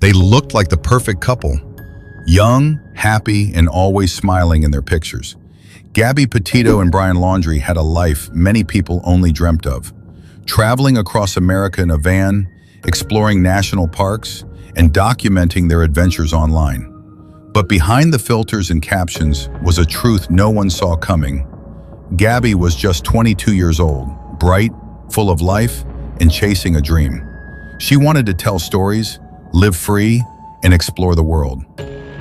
They looked like the perfect couple. Young, happy, and always smiling in their pictures. Gabby Petito and Brian Laundrie had a life many people only dreamt of. Traveling across America in a van, exploring national parks, and documenting their adventures online. But behind the filters and captions was a truth no one saw coming. Gabby was just 22 years old, bright, full of life, and chasing a dream. She wanted to tell stories, live free, and explore the world.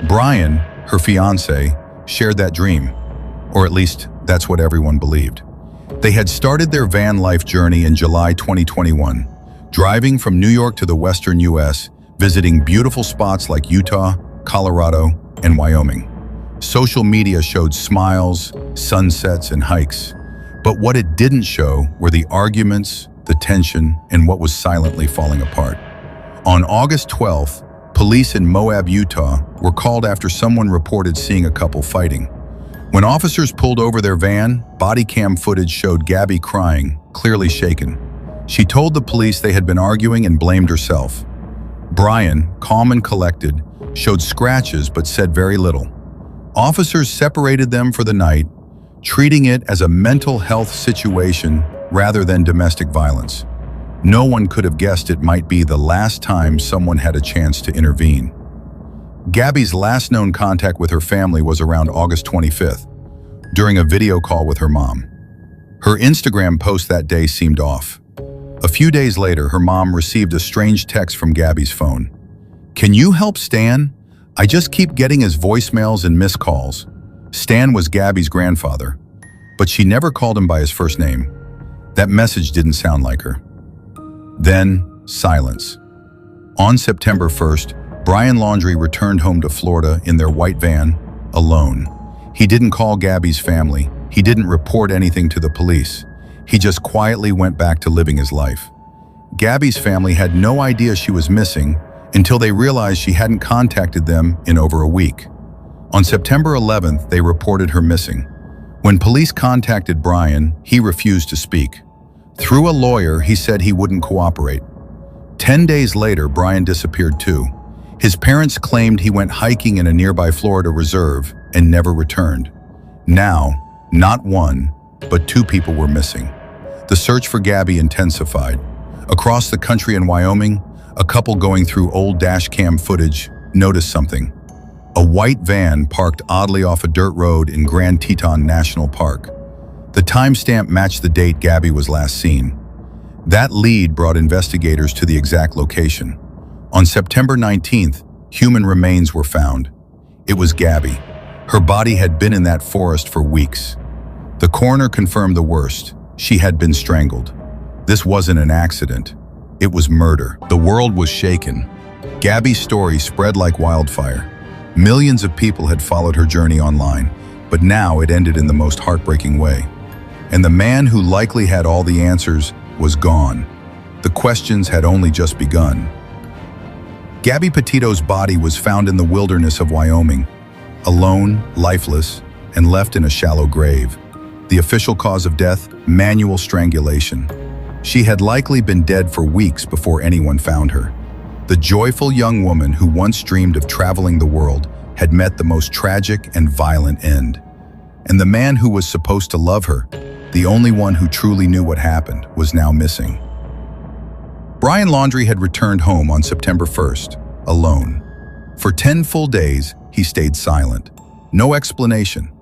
Brian, her fiancé, shared that dream, or at least that's what everyone believed. They had started their van life journey in July 2021, driving from New York to the western US, visiting beautiful spots like Utah, Colorado, and Wyoming. Social media showed smiles, sunsets, and hikes. But what it didn't show were the arguments, the tension, and what was silently falling apart. On August 12th, police in Moab, Utah, were called after someone reported seeing a couple fighting. When officers pulled over their van, body cam footage showed Gabby crying, clearly shaken. She told the police they had been arguing and blamed herself. Brian, calm and collected, showed scratches but said very little. Officers separated them for the night, treating it as a mental health situation rather than domestic violence. No one could have guessed it might be the last time someone had a chance to intervene. Gabby's last known contact with her family was around August 25th, during a video call with her mom. Her Instagram post that day seemed off. A few days later, her mom received a strange text from Gabby's phone. "Can you help Stan? I just keep getting his voicemails and missed calls." Stan was Gabby's grandfather, but she never called him by his first name. That message didn't sound like her. Then, silence. On September 1st, Brian Laundrie returned home to Florida in their white van, alone. He didn't call Gabby's family. He didn't report anything to the police. He just quietly went back to living his life. Gabby's family had no idea she was missing until they realized she hadn't contacted them in over a week. On September 11th, they reported her missing. When police contacted Brian, he refused to speak. Through a lawyer, he said he wouldn't cooperate. 10 days later, Brian disappeared too. His parents claimed he went hiking in a nearby Florida reserve and never returned. Now, not one, but two people were missing. The search for Gabby intensified. Across the country in Wyoming, a couple going through old dash cam footage noticed something. A white van parked oddly off a dirt road in Grand Teton National Park. The timestamp matched the date Gabby was last seen. That lead brought investigators to the exact location. On September 19th, human remains were found. It was Gabby. Her body had been in that forest for weeks. The coroner confirmed the worst. She had been strangled. This wasn't an accident. It was murder. The world was shaken. Gabby's story spread like wildfire. Millions of people had followed her journey online, but now it ended in the most heartbreaking way. And the man who likely had all the answers was gone. The questions had only just begun. Gabby Petito's body was found in the wilderness of Wyoming, alone, lifeless, and left in a shallow grave. The official cause of death, manual strangulation. She had likely been dead for weeks before anyone found her. The joyful young woman who once dreamed of traveling the world had met the most tragic and violent end. And the man who was supposed to love her, the only one who truly knew what happened, was now missing. Brian Laundrie had returned home on September 1st, alone. For 10 full days, he stayed silent. No explanation,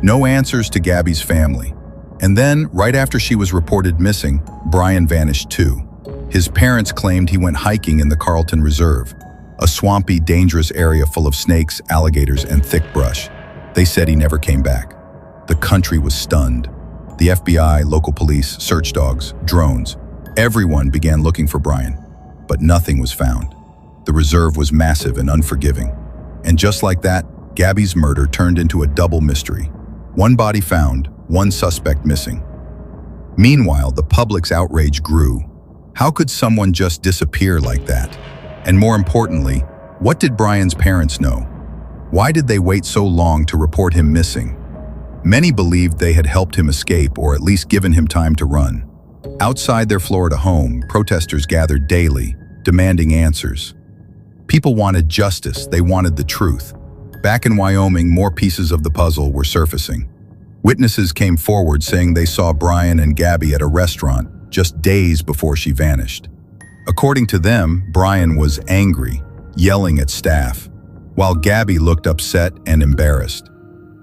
no answers to Gabby's family. And then, right after she was reported missing, Brian vanished too. His parents claimed he went hiking in the Carlton Reserve, a swampy, dangerous area full of snakes, alligators, and thick brush. They said he never came back. The country was stunned. The FBI, local police, search dogs, drones, everyone began looking for Brian, but nothing was found. The reserve was massive and unforgiving. And just like that, Gabby's murder turned into a double mystery. One body found, one suspect missing. Meanwhile, the public's outrage grew. How could someone just disappear like that? And more importantly, what did Brian's parents know? Why did they wait so long to report him missing? Many believed they had helped him escape or at least given him time to run. Outside their Florida home, protesters gathered daily, demanding answers. People wanted justice, they wanted the truth. Back in Wyoming, more pieces of the puzzle were surfacing. Witnesses came forward saying they saw Brian and Gabby at a restaurant just days before she vanished. According to them, Brian was angry, yelling at staff, while Gabby looked upset and embarrassed.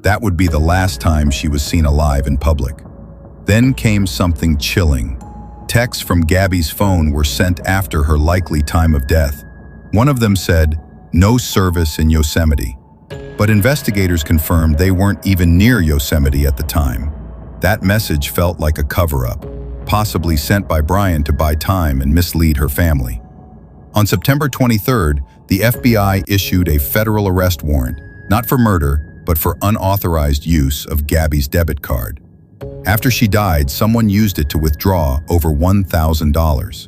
That would be the last time she was seen alive in public. Then came something chilling. Texts from Gabby's phone were sent after her likely time of death. One of them said, "No service in Yosemite." But investigators confirmed they weren't even near Yosemite at the time. That message felt like a cover-up, possibly sent by Brian to buy time and mislead her family. On September 23rd, the FBI issued a federal arrest warrant, not for murder, but for unauthorized use of Gabby's debit card. After she died, someone used it to withdraw over $1,000.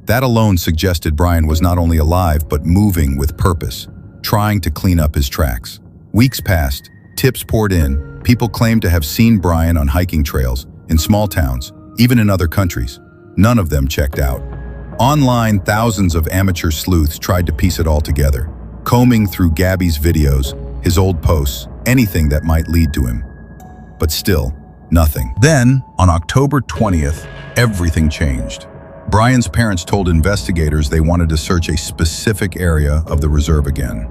That alone suggested Brian was not only alive, but moving with purpose, trying to clean up his tracks. Weeks passed, tips poured in, people claimed to have seen Brian on hiking trails, in small towns, even in other countries. None of them checked out. Online, thousands of amateur sleuths tried to piece it all together, combing through Gabby's videos, his old posts, anything that might lead to him. But still, nothing. Then, on October 20th, everything changed. Brian's parents told investigators they wanted to search a specific area of the reserve again.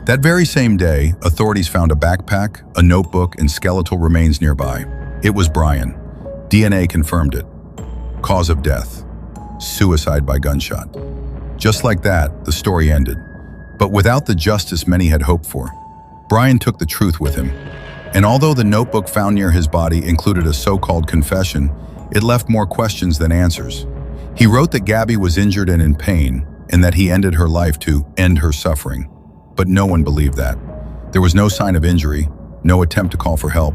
That very same day, authorities found a backpack, a notebook, and skeletal remains nearby. It was Brian. DNA confirmed it. Cause of death: suicide by gunshot. Just like that, the story ended. But without the justice many had hoped for. Brian took the truth with him. And although the notebook found near his body included a so-called confession, it left more questions than answers. He wrote that Gabby was injured and in pain, and that he ended her life to end her suffering. But no one believed that. There was no sign of injury, no attempt to call for help,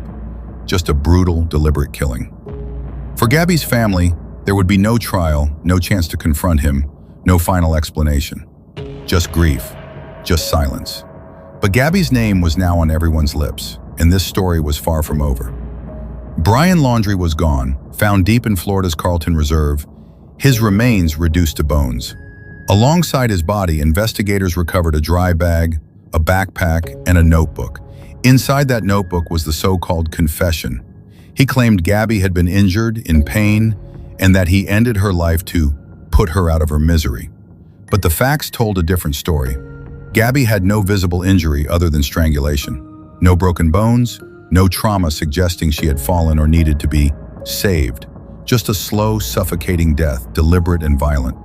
just a brutal, deliberate killing. For Gabby's family, there would be no trial, no chance to confront him, no final explanation. Just grief, just silence. But Gabby's name was now on everyone's lips, and this story was far from over. Brian Laundrie was gone, found deep in Florida's Carlton Reserve, his remains reduced to bones. Alongside his body, investigators recovered a dry bag, a backpack, and a notebook. Inside that notebook was the so-called confession. He claimed Gabby had been injured, in pain, and that he ended her life to put her out of her misery. But the facts told a different story. Gabby had no visible injury other than strangulation. No broken bones, no trauma suggesting she had fallen or needed to be saved. Just a slow, suffocating death, deliberate and violent.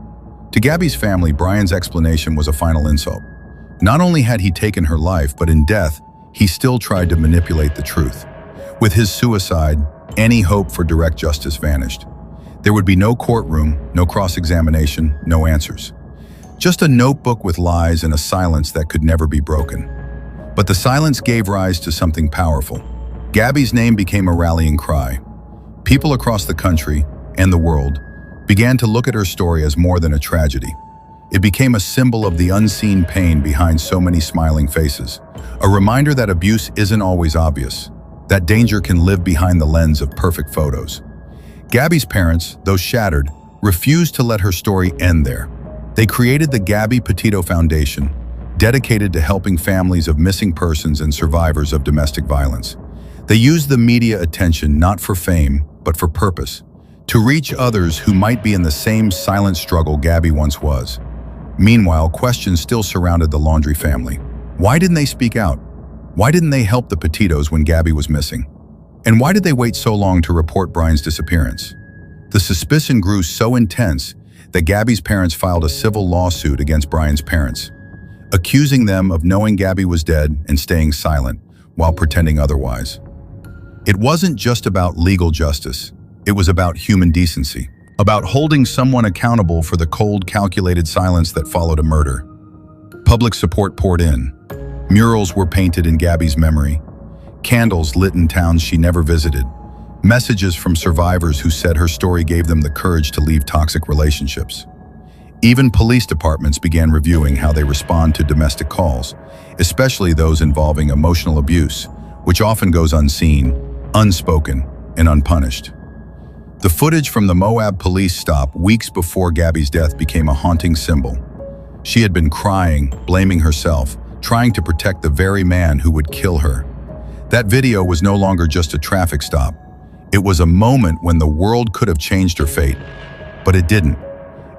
To Gabby's family, Brian's explanation was a final insult. Not only had he taken her life, but in death, he still tried to manipulate the truth. With his suicide, any hope for direct justice vanished. There would be no courtroom, no cross-examination, no answers. Just a notebook with lies and a silence that could never be broken. But the silence gave rise to something powerful. Gabby's name became a rallying cry. People across the country and the world began to look at her story as more than a tragedy. It became a symbol of the unseen pain behind so many smiling faces. A reminder that abuse isn't always obvious, that danger can live behind the lens of perfect photos. Gabby's parents, though shattered, refused to let her story end there. They created the Gabby Petito Foundation, dedicated to helping families of missing persons and survivors of domestic violence. They used the media attention not for fame, but for purpose, to reach others who might be in the same silent struggle Gabby once was. Meanwhile, questions still surrounded the Laundrie family. Why didn't they speak out? Why didn't they help the Petitos when Gabby was missing? And why did they wait so long to report Brian's disappearance? The suspicion grew so intense that Gabby's parents filed a civil lawsuit against Brian's parents, accusing them of knowing Gabby was dead and staying silent while pretending otherwise. It wasn't just about legal justice. It was about human decency, about holding someone accountable for the cold, calculated silence that followed a murder. Public support poured in. Murals were painted in Gabby's memory, candles lit in towns she never visited, messages from survivors who said her story gave them the courage to leave toxic relationships. Even police departments began reviewing how they respond to domestic calls, especially those involving emotional abuse, which often goes unseen, unspoken, and unpunished. The footage from the Moab police stop weeks before Gabby's death became a haunting symbol. She had been crying, blaming herself, trying to protect the very man who would kill her. That video was no longer just a traffic stop. It was a moment when the world could have changed her fate, but it didn't.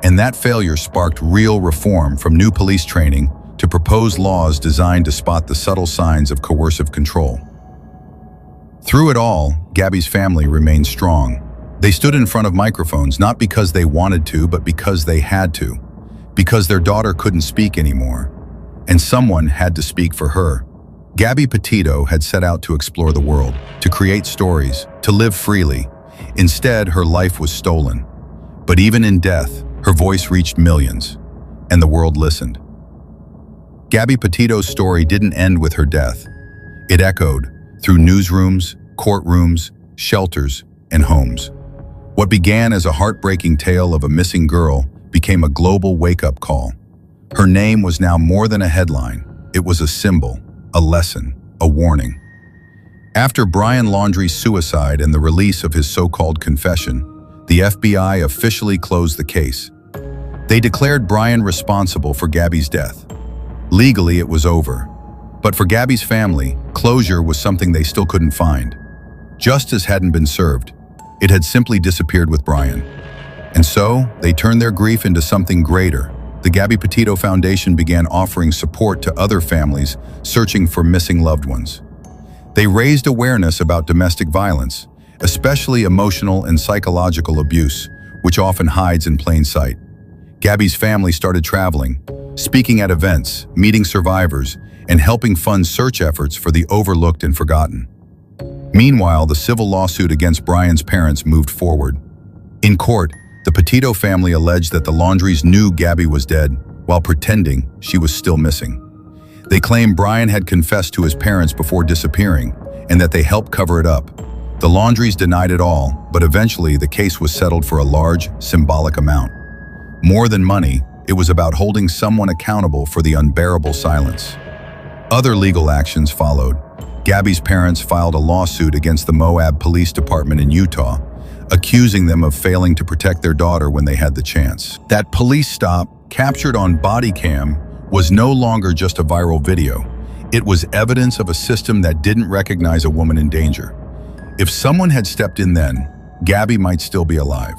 And that failure sparked real reform, from new police training to proposed laws designed to spot the subtle signs of coercive control. Through it all, Gabby's family remained strong. They stood in front of microphones not because they wanted to, but because they had to. Because their daughter couldn't speak anymore, and someone had to speak for her. Gabby Petito had set out to explore the world, to create stories, to live freely. Instead, her life was stolen. But even in death, her voice reached millions, and the world listened. Gabby Petito's story didn't end with her death. It echoed through newsrooms, courtrooms, shelters, and homes. What began as a heartbreaking tale of a missing girl became a global wake-up call. Her name was now more than a headline. It was a symbol, a lesson, a warning. After Brian Laundrie's suicide and the release of his so-called confession, the FBI officially closed the case. They declared Brian responsible for Gabby's death. Legally, it was over. But for Gabby's family, closure was something they still couldn't find. Justice hadn't been served. It had simply disappeared with Brian. And so, they turned their grief into something greater. The Gabby Petito Foundation began offering support to other families searching for missing loved ones. They raised awareness about domestic violence, especially emotional and psychological abuse, which often hides in plain sight. Gabby's family started traveling, speaking at events, meeting survivors, and helping fund search efforts for the overlooked and forgotten. Meanwhile, the civil lawsuit against Brian's parents moved forward. In court, the Petito family alleged that the Laundries knew Gabby was dead while pretending she was still missing. They claimed Brian had confessed to his parents before disappearing and that they helped cover it up. The Laundries denied it all, but eventually the case was settled for a large, symbolic amount. More than money, it was about holding someone accountable for the unbearable silence. Other legal actions followed. Gabby's parents filed a lawsuit against the Moab Police Department in Utah, accusing them of failing to protect their daughter when they had the chance. That police stop, captured on body cam, was no longer just a viral video. It was evidence of a system that didn't recognize a woman in danger. If someone had stepped in then, Gabby might still be alive.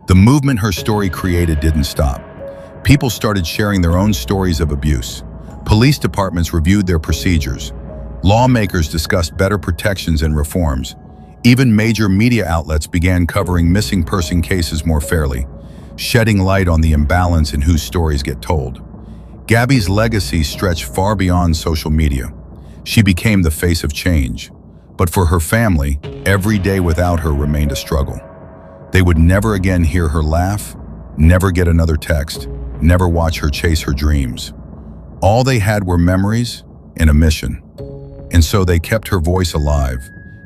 The movement her story created didn't stop. People started sharing their own stories of abuse. Police departments reviewed their procedures. Lawmakers discussed better protections and reforms. Even major media outlets began covering missing person cases more fairly, shedding light on the imbalance in whose stories get told. Gabby's legacy stretched far beyond social media. She became the face of change. But for her family, every day without her remained a struggle. They would never again hear her laugh, never get another text, never watch her chase her dreams. All they had were memories and a mission. And so they kept her voice alive,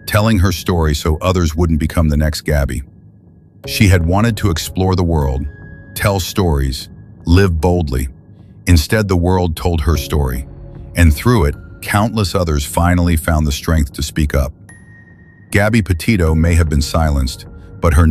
telling her story so others wouldn't become the next Gabby. She had wanted to explore the world, tell stories, live boldly. Instead, the world told her story, and through it, countless others finally found the strength to speak up. Gabby Petito may have been silenced, but her